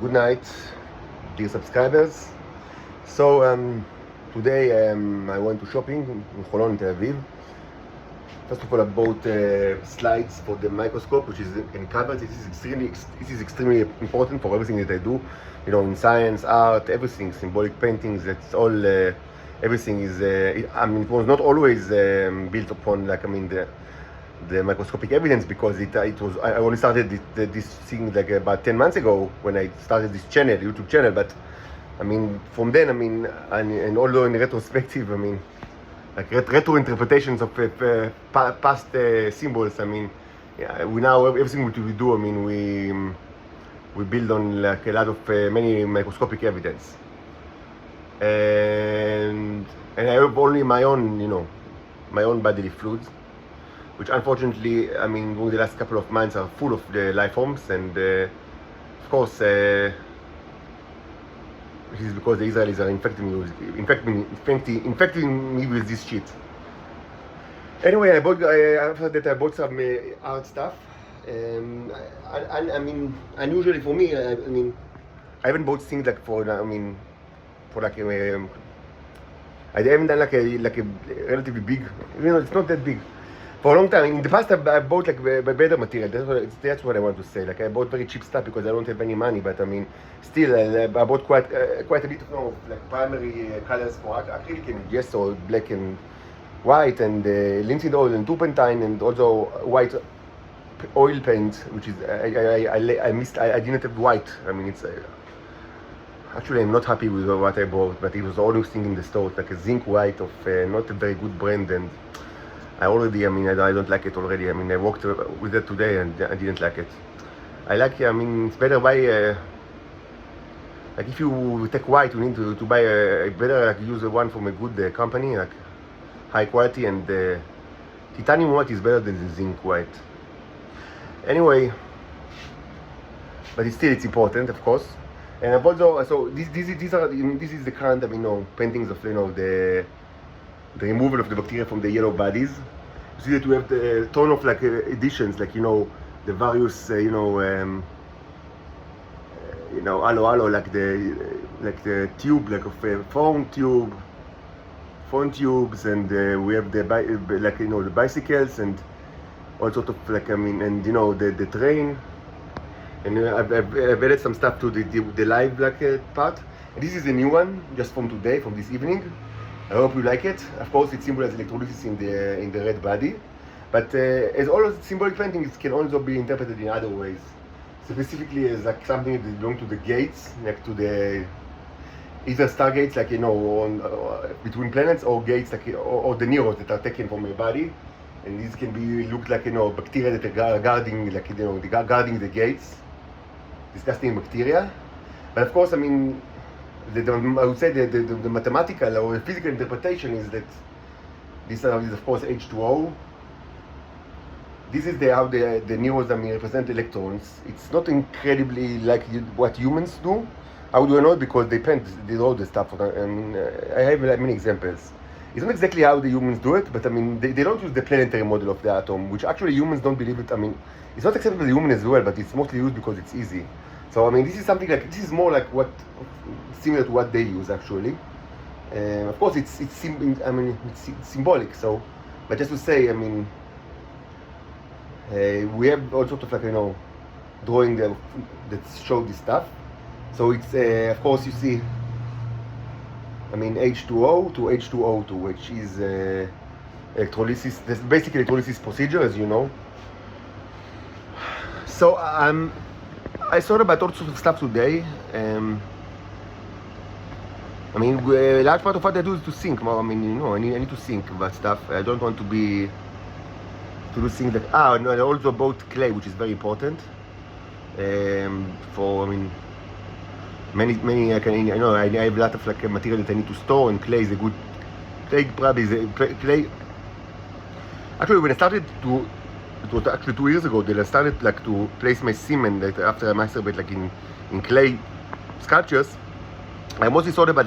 Good night, dear subscribers. So today I went to shopping in Holon, in Tel Aviv. First of all, I bought slides for the microscope, which is in covers. This is extremely important for everything that I do. You know, in science, art, everything, symbolic paintings. That's all. Everything is. It was not always built upon the microscopic evidence, because it was. I only started this thing like about 10 months ago when I started this channel, YouTube channel. But from then, and although in retrospective, like retro interpretations of past symbols. We now everything we do. We build on like a lot of many microscopic evidence, and I have only my own bodily fluids, which unfortunately, during the last couple of months are full of the life forms, and of course, this is because the Israelis are infecting me with this shit. Anyway, after that I bought some art stuff. Unusually for me, I haven't bought things like I haven't done like a relatively big. It's not that big. For a long time, in the past, I bought like better material. That's what I want to say. Like I bought very cheap stuff because I don't have any money. But still, I bought quite a bit of like primary colors for acrylic and gesso, black and white, and linseed oil and turpentine, and also white oil paint, which is I missed. I didn't have white. It's actually I'm not happy with what I bought, but it was always thing in the store, like a zinc white of not a very good brand, and I already, I don't like it already. I worked with it today and I didn't like it. I like, it's better buy, like if you take white, you need to buy better, like use one from a good company, like high quality, and titanium white is better than the zinc white. Anyway, but it's important, of course. And I've also, so this is the current, paintings of, the removal of the bacteria from the yellow bodies. You see that we have the ton of like editions, like the various alo, like the tube, like of phone tubes, and we have the the bicycles, and all sort of like the train. And I've added some stuff to the live part. And this is a new one, just from today, from this evening. I hope you like it. Of course, it symbolizes electrolysis in the red body, but as all of symbolic paintings can also be interpreted in other ways. Specifically, as like something that belongs to the gates, like to the either stargates, like between planets, or gates, like or the neurons that are taken from your body, and these can be looked like bacteria that are guarding, guarding the gates, disgusting bacteria. But of course, I would say the mathematical or physical interpretation is that this is of course H2O. This is how the neurons represent electrons. It's not incredibly like what humans do. How do I know? Because they draw the stuff. I have many examples. It's not exactly how the humans do it, but they don't use the planetary model of the atom, which actually humans don't believe it. It's not acceptable to human as well, but it's mostly used because it's easy. So this is something like, this is more like similar to what they use actually. Of course, it's symbolic. So, but just to say, we have all sorts of drawing that show this stuff. So it's of course you see, H2O to H2O2, which is electrolysis. That's basically electrolysis procedure, as you know. So I thought about all sorts of stuff today. A large part of what I do is to think. I need to think about stuff. I don't want to do things like I also bought clay, which is very important. For many I have a lot of material that I need to store, and clay is a good. Clay probably is clay. Actually, when I started it was actually 2 years ago that I started to place my semen after I masturbate in clay sculptures. I mostly thought about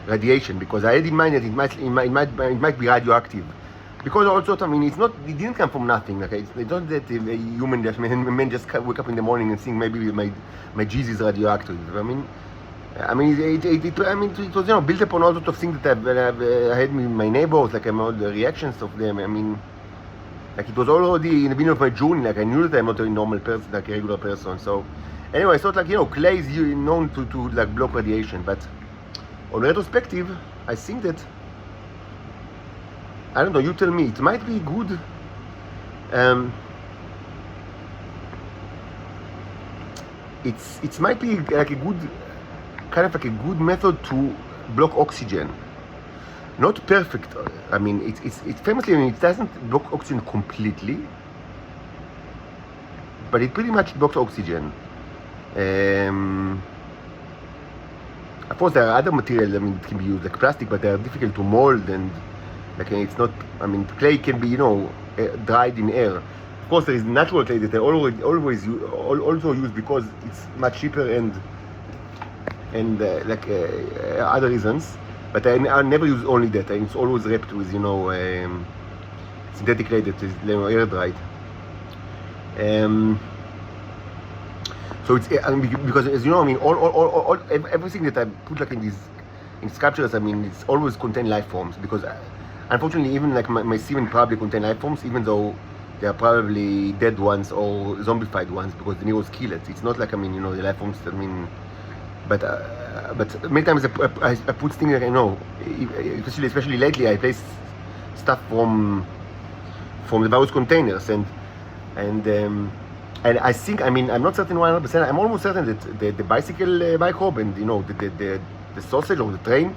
radiation, because I had in mind that it might be radioactive. because also, I mean, it didn't come from nothing. Like it's not that a human, man just wake up in the morning and think maybe my cheese is radioactive. I mean, it was built upon all sorts of things that I had with my neighbors, like all the reactions of them. I mean, like it was already in the beginning of my journey. Like I knew that I'm not a normal person, like a regular person. So anyway, I thought like clay is known to like block radiation, but on retrospective, I think that I don't know. You tell me. It might be good. It might be like a good kind of like a good method to block oxygen. Not perfect. I mean, it's famously, I mean, it doesn't block oxygen completely, but it pretty much blocks oxygen. Of course, there are other materials. I mean, it can be used like plastic, but they are difficult to mold, and like it's not. I mean, clay can be dried in air. Of course, there is natural clay that I always also use because it's much cheaper and other reasons. But I never use only that. It's always wrapped with synthetic clay that is air dried. So it's because as you know, I mean, all everything that I put like in sculptures, I mean, it's always contain life forms because unfortunately, even like my semen probably contain life forms, even though they are probably dead ones or zombified ones because the Neros kill it. It's not like, I mean, the life forms. I mean, but many times I put things like especially lately, I place stuff from the various containers and I think, I mean, I'm not certain 100%. I'm almost certain that the bicycle microbe and the sausage or the train,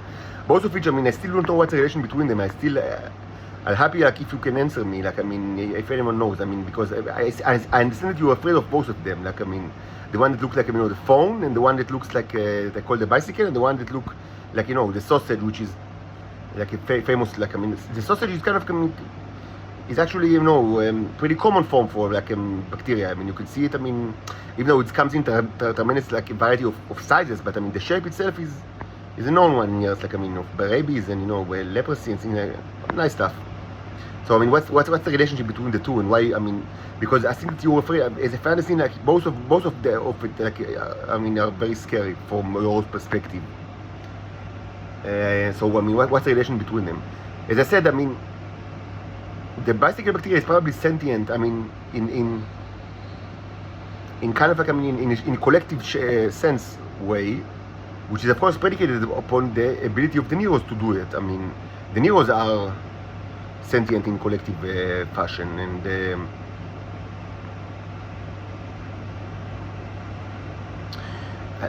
both of which, I mean, I still don't know what's the relation between them. I'll happy like if you can answer me. Like, I mean, if anyone knows, I mean, because I understand that you're afraid of both of them. Like, I mean, the one that looks like, the phone, and the one that looks like they call the bicycle, and the one that look like, the sausage, which is like a famous, like, I mean, the sausage is kind of, is actually, pretty common form for like bacteria. I mean, you can see it. I mean, even though it comes in tremendous like a variety of sizes, but I mean, the shape itself is a known one in years, like, I mean, of rabies and leprosy and things like nice stuff. So I mean, what's the relationship between the two, and why? I mean, because I think that you're afraid, as a fantasy, like both of it, like, I mean, are very scary from your perspective. So I mean, what's the relation between them? As I said, I mean, the bicycle bacteria is probably sentient. I mean, in kind of like, I mean, in a collective sense way, which is of course predicated upon the ability of the Neros to do it. I mean, the Neros are sentient in collective fashion, and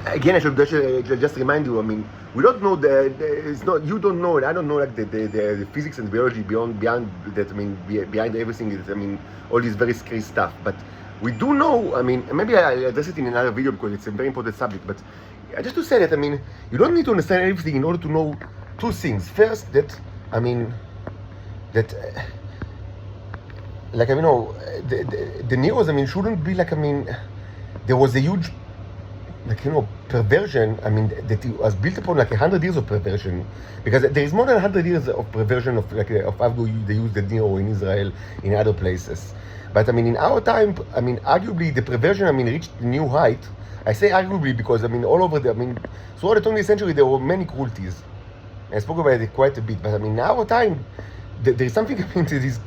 again, I should just remind you. I mean, we don't know it's not. You don't know, and I don't know like the physics and biology beyond that. I mean, behind everything is, I mean, all this very scary stuff. But we do know. I mean, maybe I'll address it in another video because it's a very important subject. But just to say that, I mean, you don't need to understand everything in order to know two things. First, that, I mean, that like, I mean, the Neros, I mean, shouldn't be like, I mean, there was a huge, like, perversion. I mean, that it was built upon like 100 years of perversion, because there is more than 100 years of perversion of like of how they use the Nero in Israel, in other places. But I mean, in our time, I mean, arguably the perversion, I mean, reached a new height. I say arguably because, I mean, all over I mean, throughout the 20th century there were many cruelties. I spoke about it quite a bit, but I mean, in our time, there is something, I mean, that is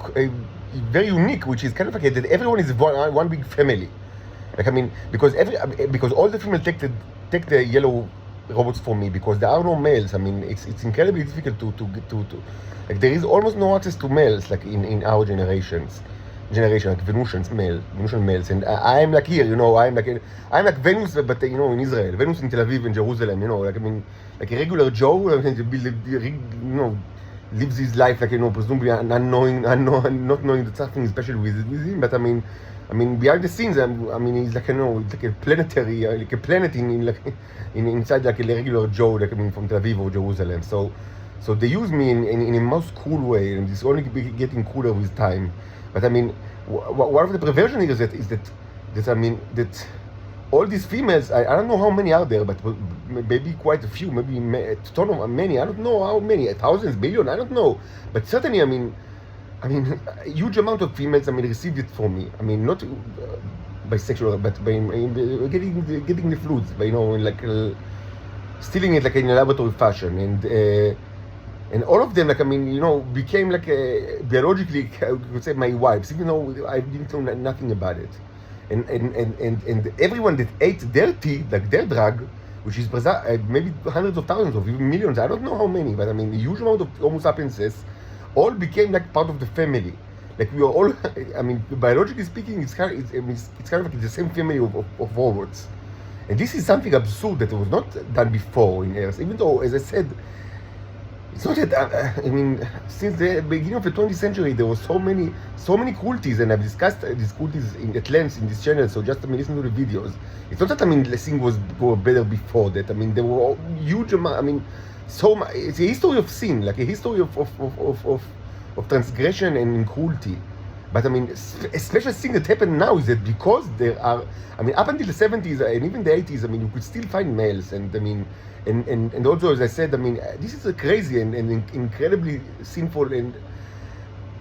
very unique, which is kind of like that everyone is one big family. Like, I mean, because all the females take the yellow robots from me, because there are no males. I mean, it's incredibly difficult to like, there is almost no access to males, like in our generation, like Venusian males, and I'm like here, I'm like Venus, but in Israel, Venus in Tel Aviv and Jerusalem, like, I mean, like a regular Joe, lives his life like, presumably not knowing that something is special with him, but I mean, behind the scenes, I mean, he's like, like a planetary, like a planet inside like a regular Joe, like, I mean, from Tel Aviv or Jerusalem. So they use me in a most cool way, and it's only getting cooler with time. But I mean, one of the perversion here is that I mean, that all these females, I don't know how many are there, but maybe quite a few, maybe a ton of many. I don't know how many, thousands, billion, I don't know. But certainly, I mean, I mean, a huge amount of females, I mean, received it from me. I mean, not bisexual, but by getting the fluids, by, you know, like stealing it like in a laboratory fashion, and all of them, like, I mean, you know, became like biologically, I would say, my wives, even though I didn't know nothing about it. And everyone that ate their tea, like their drug, which is maybe hundreds of thousands of even millions, I don't know how many, but I mean, a huge amount of Homo sapienses all became like part of the family. Like we are all, I mean, biologically speaking, it's kind of like the same family of robots. And this is something absurd that was not done before in Earth, even though, as I said, it's not that, I mean, since the beginning of the 20th century, there were so many cruelties, and I've discussed these cruelties at length in this channel, so just, I mean, listen to the videos. It's not that, I mean, things were better before that. I mean, there were huge amount, I mean, it's a history of sin, like a history of transgression and cruelty. But I mean, a special thing that happened now is that because there are, I mean, up until the 70s and even the 80s, I mean, you could still find males, and I mean, and also, as I said, I mean, this is a crazy and incredibly sinful and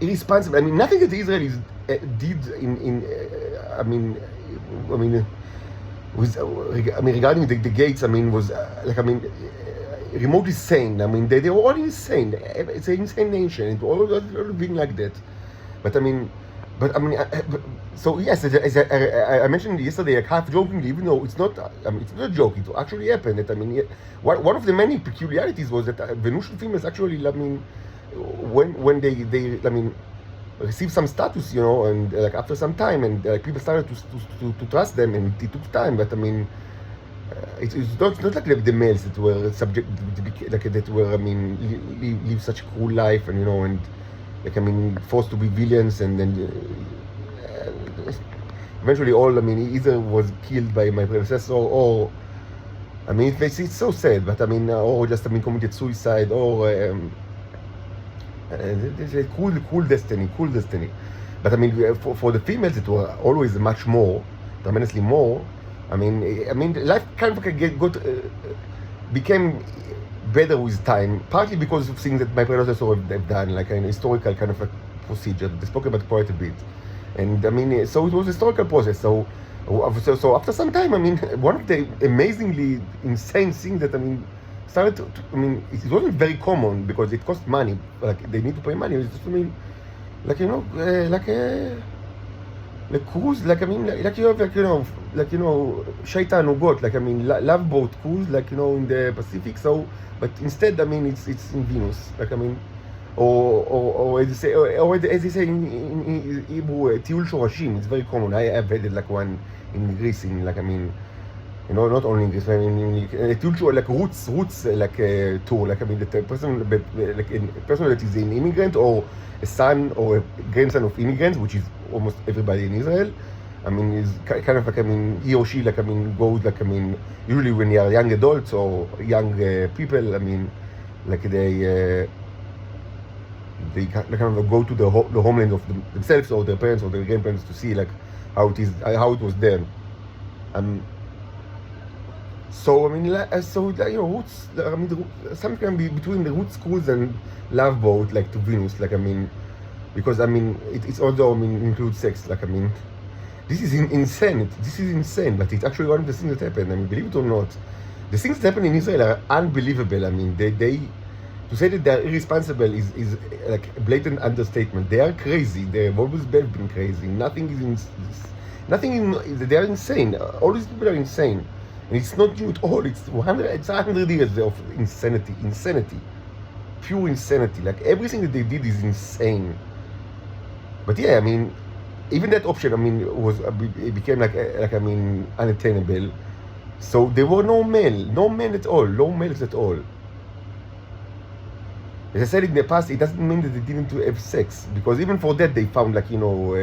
irresponsible. I mean, nothing that Israel did I mean, regarding the gates, I mean, was like, I mean, remotely sane. I mean, they were all insane. It's an insane nation. It all been like that. But I mean, so yes, as I mentioned yesterday, like half jokingly, even though it's not, I mean, it's not a joke, it actually happened. That, I mean, one of the many peculiarities was that Venusian females actually, I mean, when they I mean, received some status, you know, and like after some time, and people started to trust them, and it took time. But I mean, it's not like the males that were subject, like that were, I mean, live such a cruel life, and you know, and like, I mean, forced to be villains, and then eventually all, I mean, either was killed by my predecessor, or I mean, it's so sad, but I mean, or just, I mean, committed suicide, or it's a cool destiny. But I mean, for the females, it was always much more, tremendously more. I mean, life kind of became better with time, partly because of things that my predecessors have done, like an historical kind of a procedure. They spoke about quite a bit, and I mean, so it was a historical process. So after some time, I mean, one of the amazingly insane things that, I mean, started I mean, it wasn't very common because it cost money. Like, they need to pay money. It's just, I mean, like, you know, like cruise, like, I mean, like you have, like, you know, Shaitan Ugot, like, I mean, love boat cruise, like, you know, in the Pacific. So, but instead, I mean, it's in Venus, like, I mean, or as you say in Hebrew, Tiul Shorashim. It's very common. I have had it, like, one in Greece, in, like, I mean, you know, not only in Greece, I mean, Tiul Shor, like roots, like tour, like, I mean, the person, like a person that is an immigrant, or a son or a grandson of immigrants, which is almost everybody in Israel. I mean, is kind of like, I mean, he or she, like, I mean, goes, like, I mean, usually when you are young adults or young people, I mean, like, they kind of go to the homeland of themselves or their parents or their grandparents to see, like, how it was there. So I mean, you know, roots. I mean, something can be between the roots cruise and love boat, like, to Venus. Like, I mean, because I mean, it's also, I mean, includes sex. Like, I mean, this is insane. This is insane, but it's actually one of the things that happened. I mean, believe it or not, the things that happen in Israel are unbelievable. I mean, they to say that they are irresponsible is like a blatant understatement. They are crazy. They have always been crazy. They are insane. All these people are insane. And it's not new at all. It's 100 years of insanity, pure insanity. Like, everything that they did is insane. But yeah, I mean, even that option, I mean, it became like I mean, unattainable. So there were no men at all, no males at all. As I said in the past, it doesn't mean that they didn't have sex, because even for that they found, like, you know.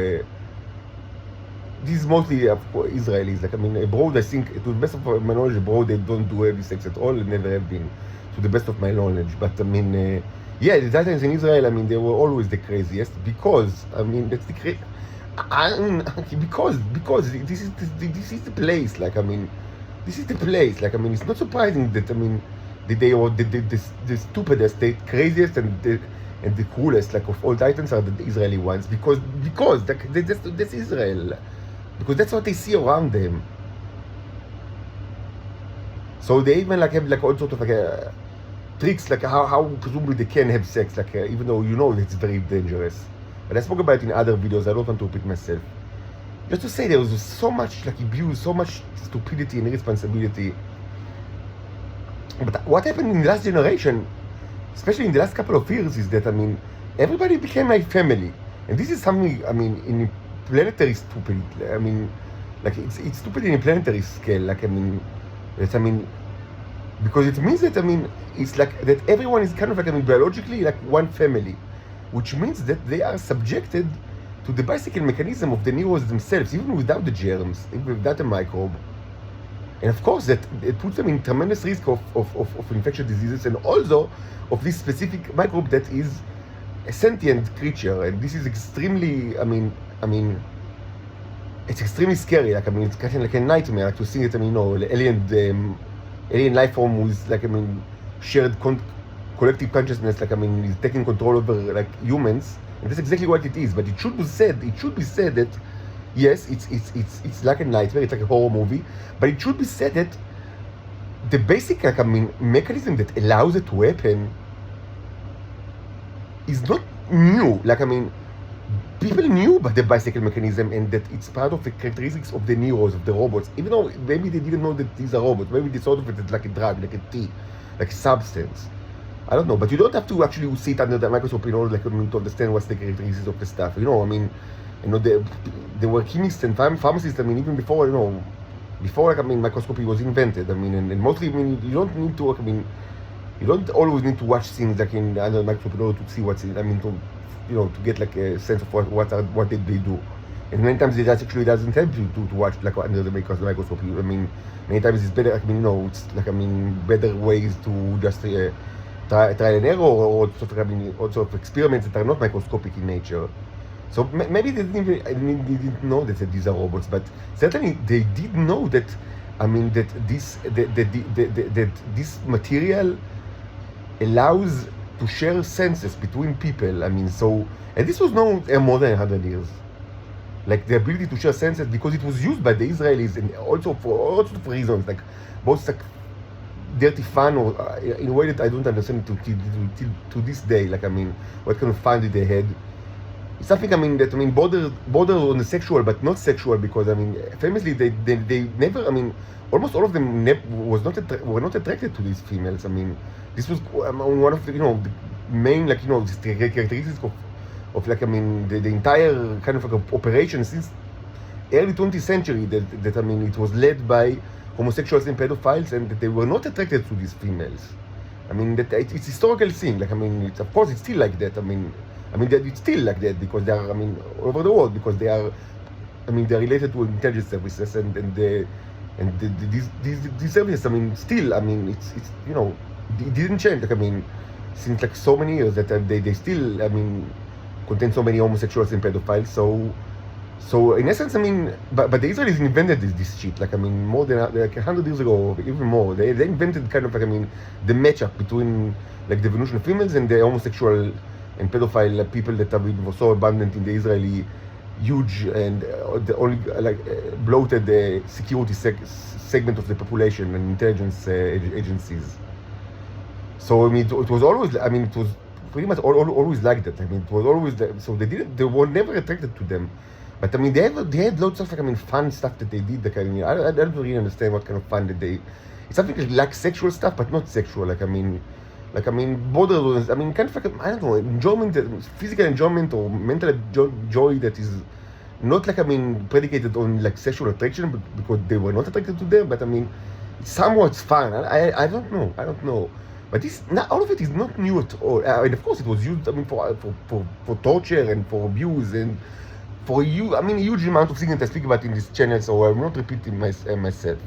This is mostly Israelis. Like, I mean, abroad, I think, to the best of my knowledge, abroad they don't do heavy sex at all, and never have been, to the best of my knowledge. But I mean, yeah, the Titans in Israel, I mean, they were always the craziest, because I mean, that's the because this is the place. Like, I mean, this is the place. Like, I mean, it's not surprising that, I mean, they were the stupidest, the craziest, and and the coolest like of all Titans are the Israeli ones because that's Israel, because that's what they see around them. So they even like have like all sort of like tricks like how presumably they can have sex like even though you know it's very dangerous. But I spoke about it in other videos. I don't want to repeat myself. Just to say there was so much like abuse, so much stupidity and irresponsibility. But what happened in the last generation, especially in the last couple of years, is that I mean everybody became like family, and this is something I mean in planetary stupid. I mean, like it's stupid in a planetary scale. Like I mean, because it means that I mean it's like that everyone is kind of like I mean biologically like one family, which means that they are subjected to the bicycle mechanism of the neurons themselves, even without the germs, even without the microbe. And of course, that it puts them in tremendous risk of infectious diseases, and also of this specific microbe that is a sentient creature. And this is extremely, I mean, it's extremely scary. Like I mean, it's kind of like a nightmare like, to see it. I mean, you know, alien life form with like I mean, shared collective consciousness. Like I mean, is taking control over like humans. And that's exactly what it is. But it should be said that yes, it's like a nightmare, it's like a horror movie, but it should be said that the basic like I mean mechanism that allows it to happen is not new. Like I mean, people knew about the bicycle mechanism and that it's part of the characteristics of the neurons of the robots, even though maybe they didn't know that these are robots. Maybe they thought of it as like a drug, like a tea, like a substance. I don't know, but you don't have to actually sit under the microscope in order like, to understand what's the characteristics of the stuff. You know, I mean, you know, there were chemists and pharmacists. I mean, even before, you know, before like I mean, microscopy was invented. I mean, and mostly, I mean, you don't need to. I mean, you don't always need to watch things like in under the microscope in order to see what's in. I mean, to you know, to get like a sense of what did they do. And many times it actually doesn't help you to watch like under the microscope. I mean, many times it's better. I mean, you know, it's like I mean, better ways to just. Trial and error, or sort of, I mean, all sort of experiments that are not microscopic in nature. So maybe they didn't know that these are robots, but certainly they did know that. I mean that that this material allows to share senses between people. I mean, so and this was known more than 100 years. Like the ability to share senses because it was used by the Israelis and also for all sorts of reasons, like both like dirty fun or in a way that I don't understand to this day. Like I mean, what kind of fun did they had? It's something I mean that I mean border on the sexual but not sexual, because I mean famously they never, I mean almost all of them were not attracted to these females. I mean this was one of the, you know, the main like, you know, the characteristics of like I mean the entire kind of like operation since early 20th century that I mean it was led by homosexuals and pedophiles, and that they were not attracted to these females. I mean that it's historical thing. Like I mean, it's, of course it's still like that. I mean it's still like that because they are, I mean, all over the world, because they are, I mean, they're related to intelligence services and these services. I mean, still, I mean, it's you know, it didn't change. Like I mean, since like so many years that they still, I mean, contain so many homosexuals and pedophiles. So in essence, I mean, but the Israelis invented this shit. Like I mean, more than like 100 years ago, even more. They invented kind of like I mean the matchup between like the evolution of females and the homosexual and pedophile people that were so abundant in the Israeli huge and the only like bloated security segment of the population and intelligence agencies. So I mean, it was always, I mean, it was pretty much always like that. I mean, it was always so they were never attracted to them. But I mean, they had lots of like I mean fun stuff that they did. Like I mean, I don't really understand what kind of fun that they. It's something like sexual stuff, but not sexual. Like I mean, border. I mean, kind of like I don't know, enjoyment, physical enjoyment or mental joy that is not like I mean predicated on like sexual attraction because they were not attracted to them. But I mean, somewhat fun. I don't know. But this, not, all of it is not new at all. And of course, it was used. I mean, for torture and for abuse and. For you, I mean, a huge amount of things that I speak about in this channel, so I'm not repeating myself.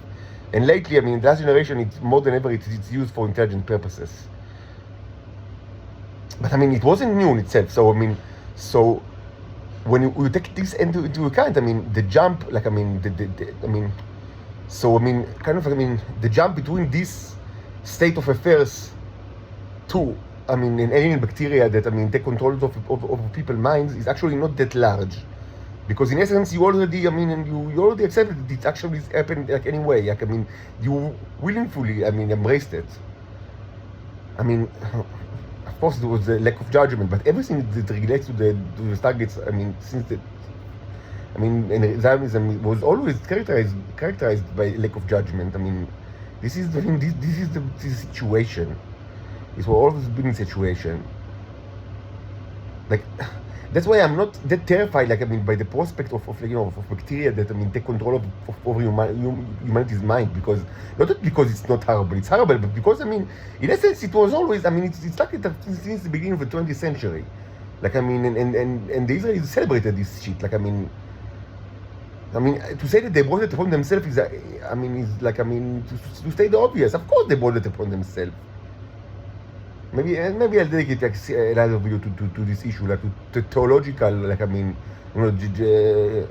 And lately, I mean, the last generation, it's more than ever, it's used for intelligent purposes. But I mean, it wasn't new in itself. So I mean, so when you take this into account, I mean, the jump, like I mean, kind of, I mean, the jump between this state of affairs to I mean, an alien bacteria that, I mean, take control of people's minds is actually not that large. Because in essence, you already, I mean, and you already accepted that it actually happened like anyway. Like, I mean, you willingly, I mean, embraced it. I mean, of course, there was a lack of judgment, but everything that relates to the Stargates, I mean, since the, I mean, and Zionism was always characterized by lack of judgment. I mean, this is the this is the situation. It's always been a situation. Like, that's why I'm not that terrified, like, I mean, by the prospect of you know, of bacteria that, I mean, take control of over humanity's mind, because, not because it's not horrible, it's horrible, but because, I mean, in essence, it was always, I mean, it's like it since the beginning of the 20th century. Like, I mean, and the Israelis celebrated this shit. Like, I mean, to say that they brought it upon themselves is, I mean, is like, I mean, to state the obvious. Of course they brought it upon themselves. Maybe I'll dedicate like another video to this issue, like to theological, like, I mean, you know, the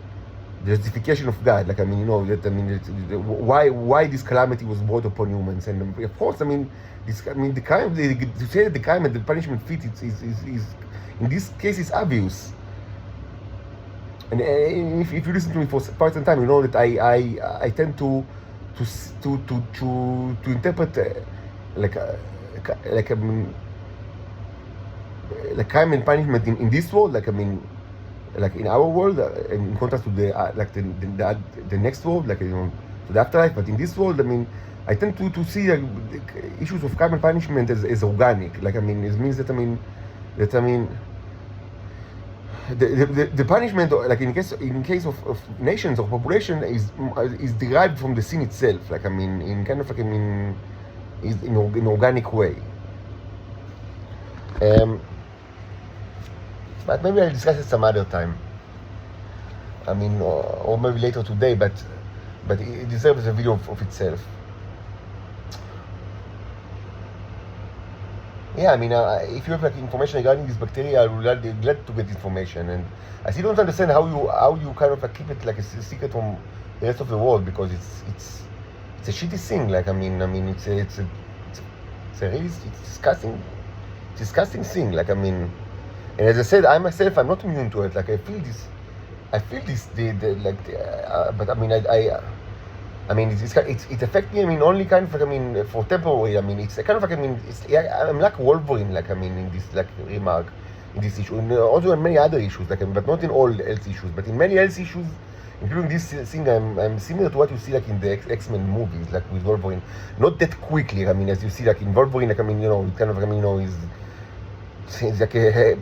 justification of God, like, I mean, you know, that, I mean, why this calamity was brought upon humans, and of course, I mean, this, I mean, the crime, to say that the crime and the punishment fit is in this case is obvious. And if you listen to me for quite some time, you know that I tend to interpret like I mean, like crime and punishment in this world, like, I mean, like in our world, in contrast to the like the next world, like, you know, to the afterlife. But in this world, I mean, I tend to see like, the issues of crime and punishment as organic. Like, I mean, it means that, I mean, the punishment, like in case of nations or population, is derived from the sin itself. Like, I mean, in kind of like, I mean, is in organic way. But maybe I'll discuss it some other time. I mean, or maybe later today. But it deserves a video of itself. Yeah, I mean, if you have like information regarding this bacteria, I would be glad to get information. And I still don't understand how you kind of like keep it like a secret from the rest of the world, because it's a shitty thing. Like, I mean, it's a really disgusting thing. Like, I mean, and as I said, I myself, I'm not immune to it. Like, I feel this, but I mean, I mean, it affects me. I mean, only kind of like, I mean, for temporary. I mean, it's kind of like, I mean, I'm like Wolverine. Like, I mean, in this like remark, in this issue, and also in many other issues. Like, I mean, but not in all health issues, but in many health issues, including this thing, I'm similar to what you see like in the X-Men movies, like with Wolverine. Not that quickly. I mean, as you see, like in Wolverine, like, I mean, you know, kind of like, I mean, you know, it's like you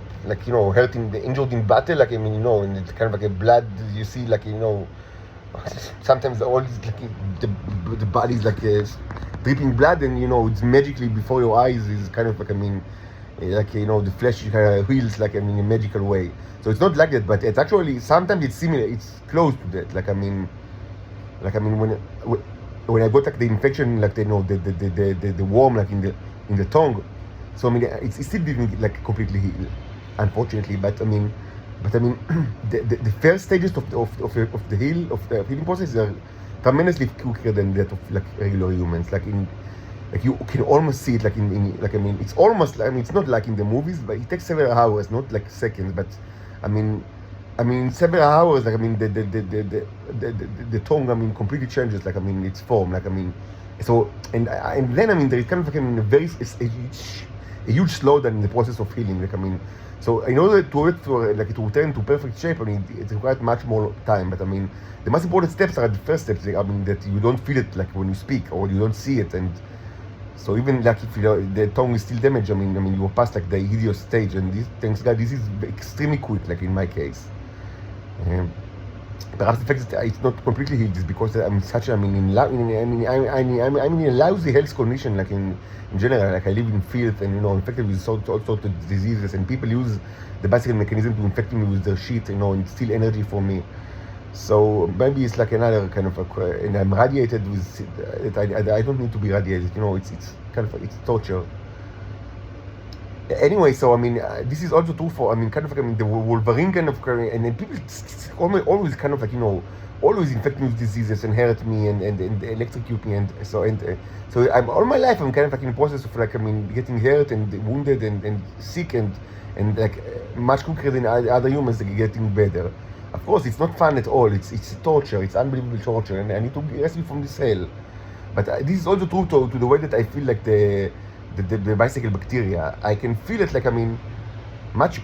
know, injured in battle. Like, I mean, you know, and it's kind of like a blood. You see, like, you know. Sometimes all these, like, the body's like dripping blood, and you know, it's magically before your eyes is kind of like, I mean, like, you know, the flesh kind of heals, like, I mean, in a magical way. So it's not like that, but it's actually sometimes it's similar, it's close to that. Like, I mean, when I got like the infection, like, you know, the worm, like in the tongue. So I mean, it still didn't like completely heal, unfortunately. But I mean, the first stages of the healing process are tremendously quicker than that of like regular humans. Like you can almost see it like in like, I mean, it's almost, I mean, it's not like in the movies, but it takes several hours, not like seconds. But I mean several hours. Like, I mean, the tongue, I mean, completely changes. Like, I mean, its form. Like, I mean, so and then, I mean, there is kind of like, I mean, a huge slowdown in the process of healing. Like, I mean. So in order to return to perfect shape, I mean, it requires much more time. But I mean, the most important steps are the first steps. I mean, that you don't feel it like when you speak, or you don't see it. And so even like if the tongue is still damaged, I mean, you're past like the hideous stage. And thanks God, this is extremely quick. Like in my case, perhaps the fact that it's not completely healed is because I'm such. I'm in a lousy health condition. Like in general, like I live in filth, and you know, infected with all sorts of diseases, and people use the bicycle mechanism to infect me with their shit, you know, and steal energy from me. So maybe it's like another kind of and I'm radiated with I don't need to be radiated, you know. It's kind of, it's torture. Anyway, so I mean, this is also true for, I mean, kind of like, I mean, the Wolverine kind of, and then people always kind of like, you know, always infect me with diseases and hurt me and electrocute me, and so I'm all my life I'm kind of like in the process of like getting hurt and wounded and sick and like much quicker than other humans like, getting better. Of course, it's not fun at all. It's torture. It's unbelievable torture, and I need to rescue from this hell. But this is also true to the way that I feel like the bicycle bacteria. I can feel it like much.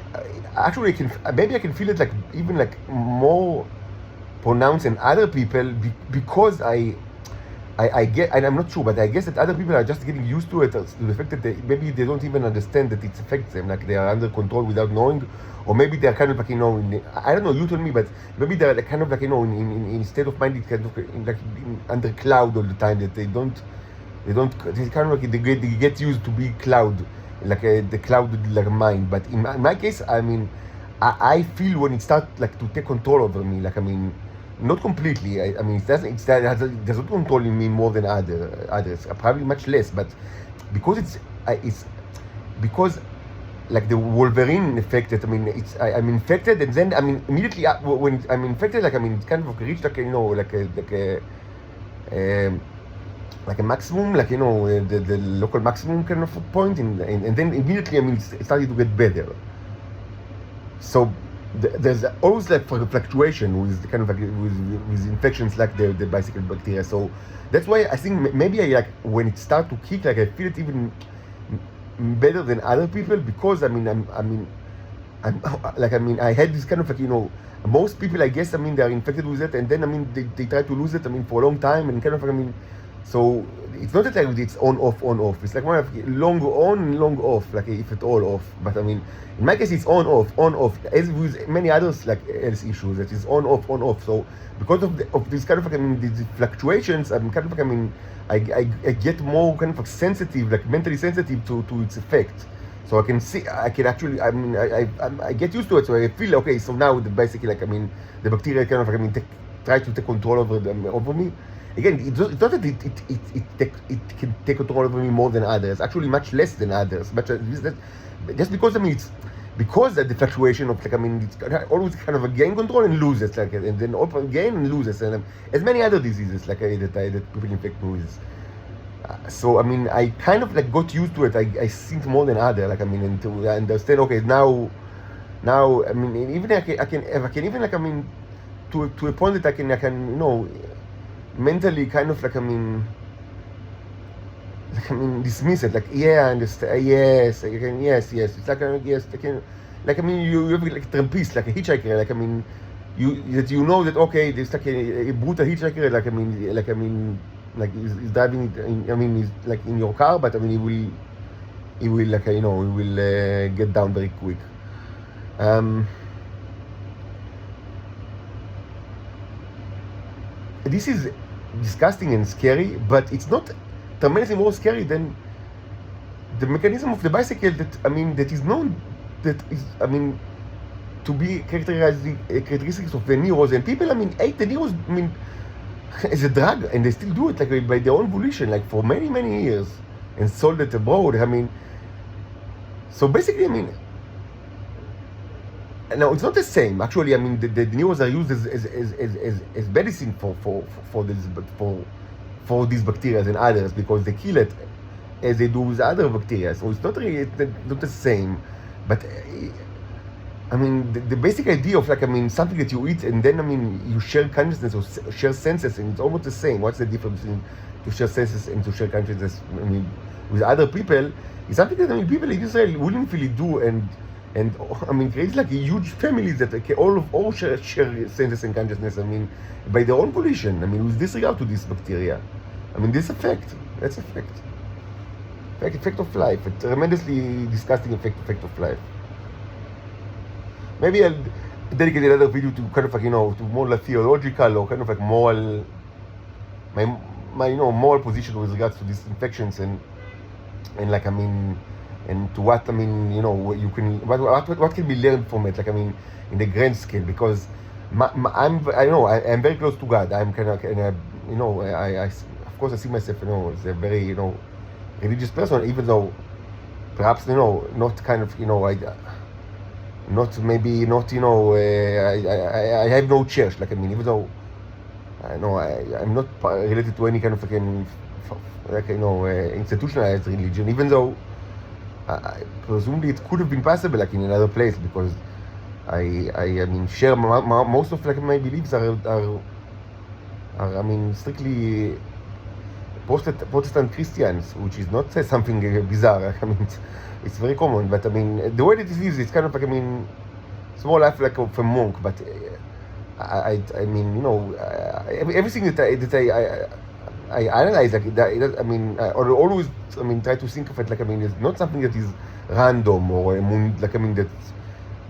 Actually, maybe I can feel it like even like more pronounced than other people because I get, and I'm not sure, but I guess that other people are just getting used to it, to the fact that maybe they don't even understand that it affects them, like they are under control without knowing, or maybe they're kind of like, I don't know, you tell me, but maybe they're like kind of like, in state of mind, kind of like under cloud all the time, that they kind of like, they get used to be cloud, like the cloud like mind. But in my case, I feel when it starts like to take control over me, like not completely. It doesn't control me more than others. Probably much less, but because it's because like the Wolverine effect. That I'm infected, and then immediately when I'm infected, like it's kind of reached like like a maximum, like the local maximum kind of point, and then immediately it started to get better. So there's always like fluctuation with kind of like with infections like the bicycle bacteria. So that's why I think maybe I like when it starts to kick, like I feel it even better than other people, because I had this kind of like most people, I guess, they are infected with it, and then they try to lose it for a long time, and kind of so it's not that like it's on off. It's like one of long on and long off, like if at all off. But in my case it's on off, as with many others like health issues, that is on off. So because of this kind of like these fluctuations, I'm kind of like I get more kind of like sensitive, like mentally sensitive to its effect. So I can see, I can actually, I get used to it. So I feel okay. So now basically like the bacteria kind of like try to take control over me. Again, it's not that it can take control over me more than others. Actually, much less than others. But just because it's because of the fluctuation of like it's always kind of a gain control and loses, like, and then gain and loses, and as many other diseases like that people infect me with. So I kind of like got used to it. I think more than other, like and to understand. Okay, now even I can even like to a point that I can mentally kind of like dismiss it, like I understand, yes, I can, yes, it's like yes, I can, like you have like a trampist, like a hitchhiker, like you know that okay, there's like a brutal hitchhiker, like he's driving he's like in your car, but he will like he will get down very quick. This is disgusting and scary, but it's not tremendously more scary than the mechanism of the bicycle that is known, that is to be characteristics of the Neros, and people ate the Neros as a drug, and they still do it like by their own volition, like for many years, and sold it abroad. So basically now it's not the same. Actually, the Neros are used as medicine for these bacteria and others, because they kill it as they do with other bacteria. So it's not really not the same. But the basic idea of like something that you eat and then you share consciousness or share senses, and it's almost the same. What's the difference between to share senses and to share consciousness with other people? It's something that people in Israel willingly do, and creates like a huge families that all share senses and consciousness. By their own volition. With disregard to this bacteria. This effect. That's effect of life. A tremendously disgusting effect of life. Maybe I'll dedicate another video to kind of like to more like theological or kind of like moral, my moral position with regards to these infections and like and to what you can what can be learned from it, like in the grand scale, because I'm very close to God. I'm kind of I of course I see myself as a very religious person, even though perhaps not kind of I have no church, like even though I'm not related to any kind of fucking institutionalized religion, even though presumably it could have been possible like in another place, because I mean share most of like my beliefs are I mean strictly Protestant Christians, which is not something bizarre. I mean it's very common, but I mean the way that it is, it's kind of like, I mean, it's more life like of a monk, but I mean, you know, everything that I analyze, like that, I mean, I always, I mean, try to think of it like, I mean, it's not something that is random or like, I mean, that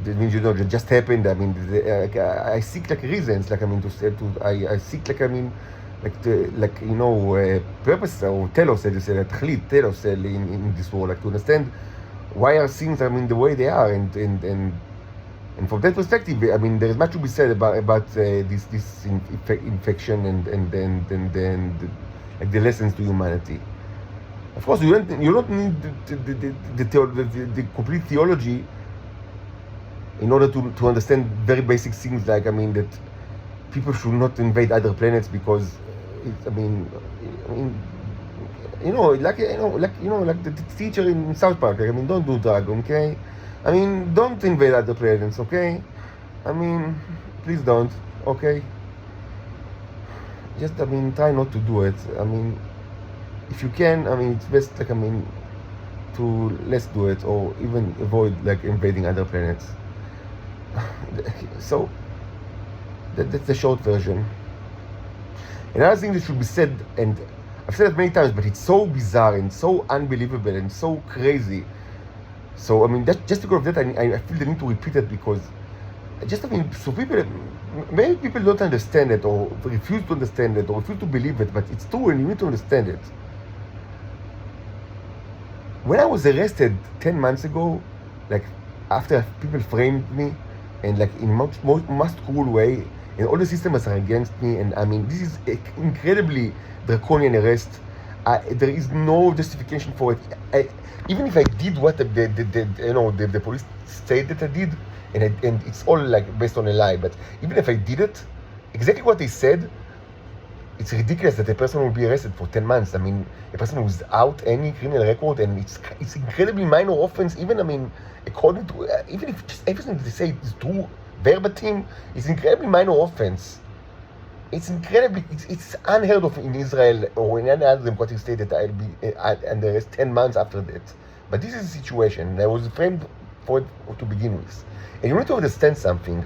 means, you know, that just happened. I mean, I seek like reasons, like, I mean, I seek like, I mean, like you know, purpose or telos, as you say, תכלית, telos in this world, like to understand why are things, I mean, the way they are, and from that perspective, I mean, there is much to be said about this infection and like the lessons to humanity. Of course, you don't need the complete theology in order to understand very basic things, like, I mean, that people should not invade other planets because, I mean, like the teacher in South Park, like, I mean, don't do drug, okay? I mean, don't invade other planets, okay? I mean, please don't, okay? Just, I mean, try not to do it. I mean, if you can, I mean, it's best, like, I mean, to let's do it, or even avoid, like, invading other planets. So, that's the short version. Another thing that should be said, and I've said it many times, but it's so bizarre and so unbelievable and so crazy. So, I mean, just because of that, I feel the need to repeat it, because just, I mean, so many people don't understand it, or refuse to understand it, or refuse to believe it, but it's true and you need to understand it. When I was arrested 10 months ago, like, after people framed me, and like in most cruel way, and all the systems are against me, and I mean, this is an incredibly draconian arrest. There is no justification for it. Even if I did what the police said that I did, and it's all like based on a lie, but even if I did it, exactly what they said, it's ridiculous that a person will be arrested for 10 months. I mean, a person without any criminal record, and it's incredibly minor offense. Even, I mean, according to, even if just everything that they say is true verbatim, it's incredibly minor offense. It's incredibly, it's unheard of in Israel or in any other democratic state that I'll be under arrest 10 months after that. But this is the situation, and I was framed for it to begin with. And you need to understand something.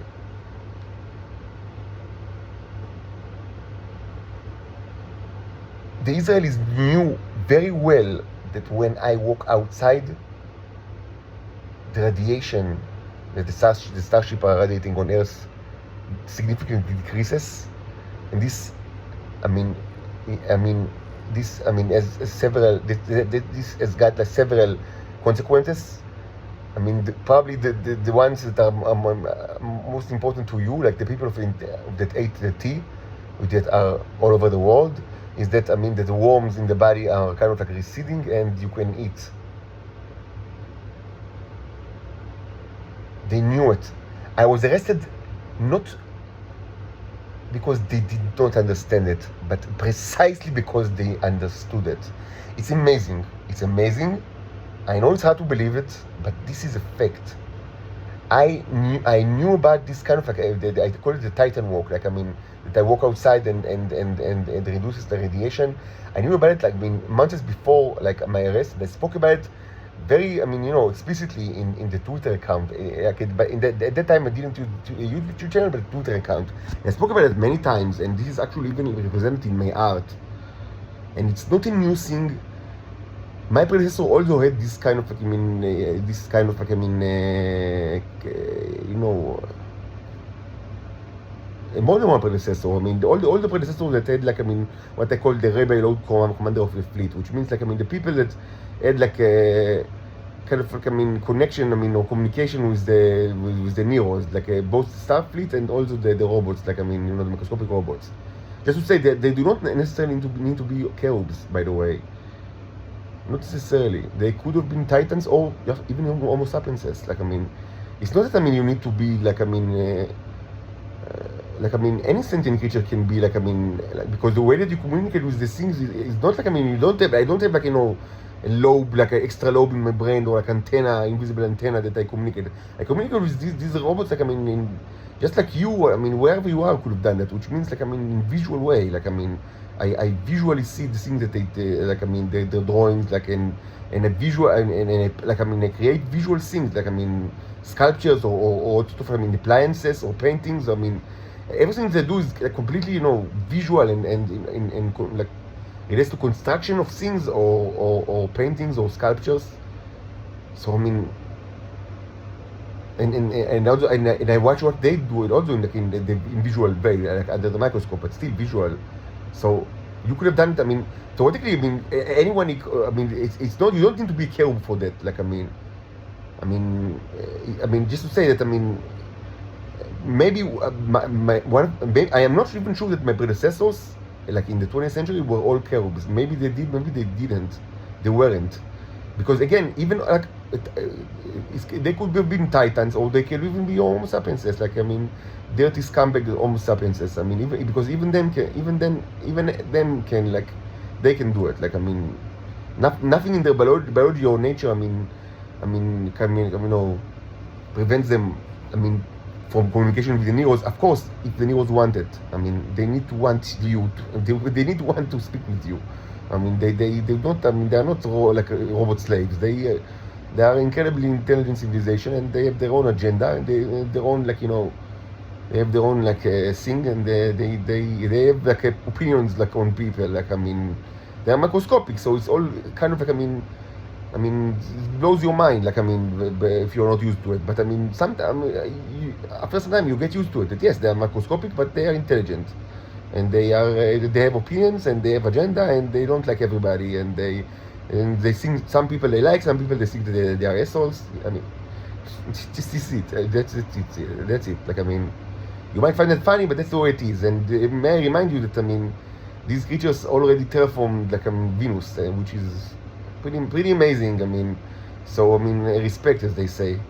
The Israelis knew very well that when I walk outside, the radiation that the starship are radiating on Earth significantly decreases. And this, this has got like several consequences. I mean, probably the ones that are most important to you, like the people that ate the tea, that are all over the world, is that, I mean, that the worms in the body are kind of like receding, and you can eat. They knew it. I was arrested not because they did not understand it, but precisely because they understood it. It's amazing. It's amazing. I know it's hard to believe it, but this is a fact. I knew about this kind of like, I call it the Titan walk. Like, I mean, that I walk outside and it reduces the radiation. I knew about it like, I mean, months before like my arrest. And I spoke about it very, I mean, explicitly in the Twitter account. But at that time I didn't use a YouTube channel, but a Twitter account. And I spoke about it many times, and this is actually even represented in my art. And it's not a new thing. My predecessor also had this kind of, more than one predecessor. I mean, all the predecessors that had, like, I mean, what I call the Rebel Lord Commander of the Fleet, which means, like, I mean, the people that had, like, a kind of, like, I mean, connection, I mean, or communication with the Neros, like, both Starfleet and also the robots, like, I mean, the microscopic robots. Just to say that they do not necessarily need to be cherubs, by the way. Not necessarily. They could have been Titans or even Homo sapienses. Like, I mean, it's not that, I mean, you need to be, like, I mean, like I mean, any sentient creature can be like I mean, like, because the way that you communicate with the things is not like I mean, I don't have like a lobe, like an extra lobe in my brain or like antenna, invisible antenna that I communicate. I communicate with these robots like I mean, just like you. I mean, wherever you are, could have done that, which means like I mean, in visual way, like I mean, I visually see the things that they like I mean, the drawings like and a visual and like I mean, I create visual things like I mean, sculptures or stuff. I mean, appliances or paintings. I mean, everything they do is like completely visual and like it has to construction of things or paintings or sculptures. So I mean, and also and I watch what they do it also in visual way, like under the microscope, but still visual. So you could have done it. I mean, theoretically, I mean, anyone. I mean, it's not. You don't need to be careful for that. Like I mean, just to say that. I mean, maybe maybe, I am not even sure that my predecessors, like in the 20th century, were all cherubs. Maybe they did. Maybe they didn't. They weren't. Because again, even like they could have been titans, or they could even be Homo sapienses. Like I mean, dirty scumbag Homo sapienses. I mean, even them can like they can do it. Like I mean, nothing in their biology or nature. I mean, prevents them. I mean, from communication with the Neros. Of course, if the Neros want it, I mean, they need to want you. They need to want to speak with you. I mean, they don't. I mean, they are not like robot slaves. They are incredibly intelligent civilization, and they have their own agenda, and they have their own they have their own thing, and they have like opinions like on people. Like I mean, they are microscopic, so it's all kind of like I mean, it blows your mind. Like I mean, if you're not used to it. But I mean, sometimes after some time you get used to it. That yes, they are microscopic, but they are intelligent. And they have opinions and they have agenda and they don't like everybody and they think some people they like, some people they think that they are assholes. I mean, just is it. That's it. Like I mean, you might find it funny, but that's the way it is. And may I remind you that I mean, these creatures already terraformed like Venus, which is pretty amazing. I mean, so I mean, respect as they say.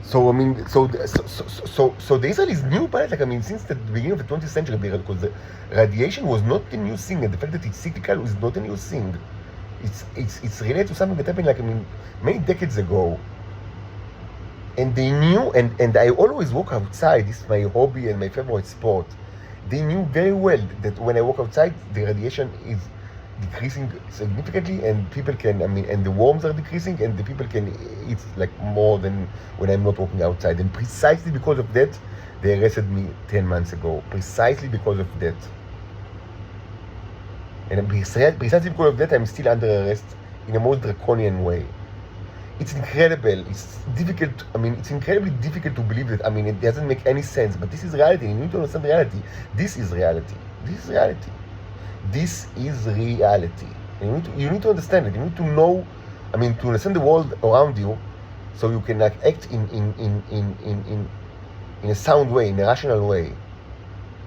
So I mean, so the Israelis knew about it. Like I mean, since the beginning of the 20th century, because the radiation was not a new thing, and the fact that it's cyclical is not a new thing. It's related to something that happened like I mean many decades ago. And they knew, and I always walk outside. This is my hobby and my favorite sport. They knew very well that when I walk outside, the radiation is decreasing significantly, and people can, I mean, and the worms are decreasing, and the people can eat like more than when I'm not walking outside. And precisely because of that, they arrested me 10 months ago. Precisely because of that. And precisely because of that, I'm still under arrest in a most draconian way. It's incredible. It's difficult. I mean, it's incredibly difficult to believe that. I mean, it doesn't make any sense. But this is reality. You need to understand reality. This is reality. This is reality. This is reality. You need to understand it. You need to know. I mean, to understand the world around you, so you can like act in a sound way, in a rational way.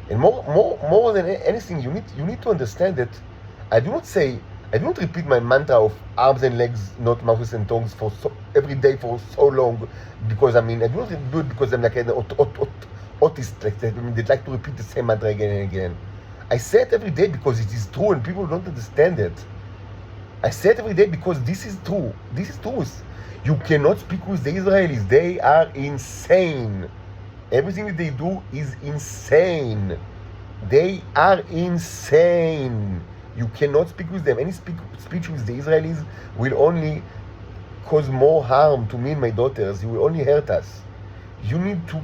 And more than anything, you need to understand that I do not repeat my mantra of arms and legs, not mouths and tongues for every day for so long, because I mean I do not do it because I'm like an autist, like that. I mean, they like to repeat the same mantra again and again. I say it every day because it is true and people don't understand it. I say it every day because this is true. This is truth. You cannot speak with the Israelis. They are insane. Everything that they do is insane. They are insane. You cannot speak with them. Any speech with the Israelis will only cause more harm to me and my daughters. You will only hurt us. You need to,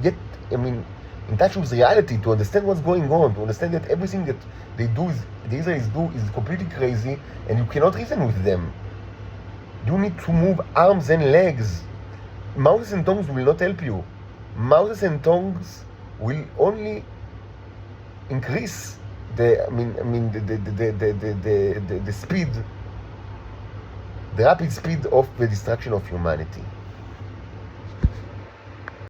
get in touch with reality, to understand what's going on, to understand that everything that they do, the Israelis do, is completely crazy, and you cannot reason with them. You need to move arms and legs. Mouths and tongues will not help you. Mouths and tongues will only increase the speed, the rapid speed of the destruction of humanity.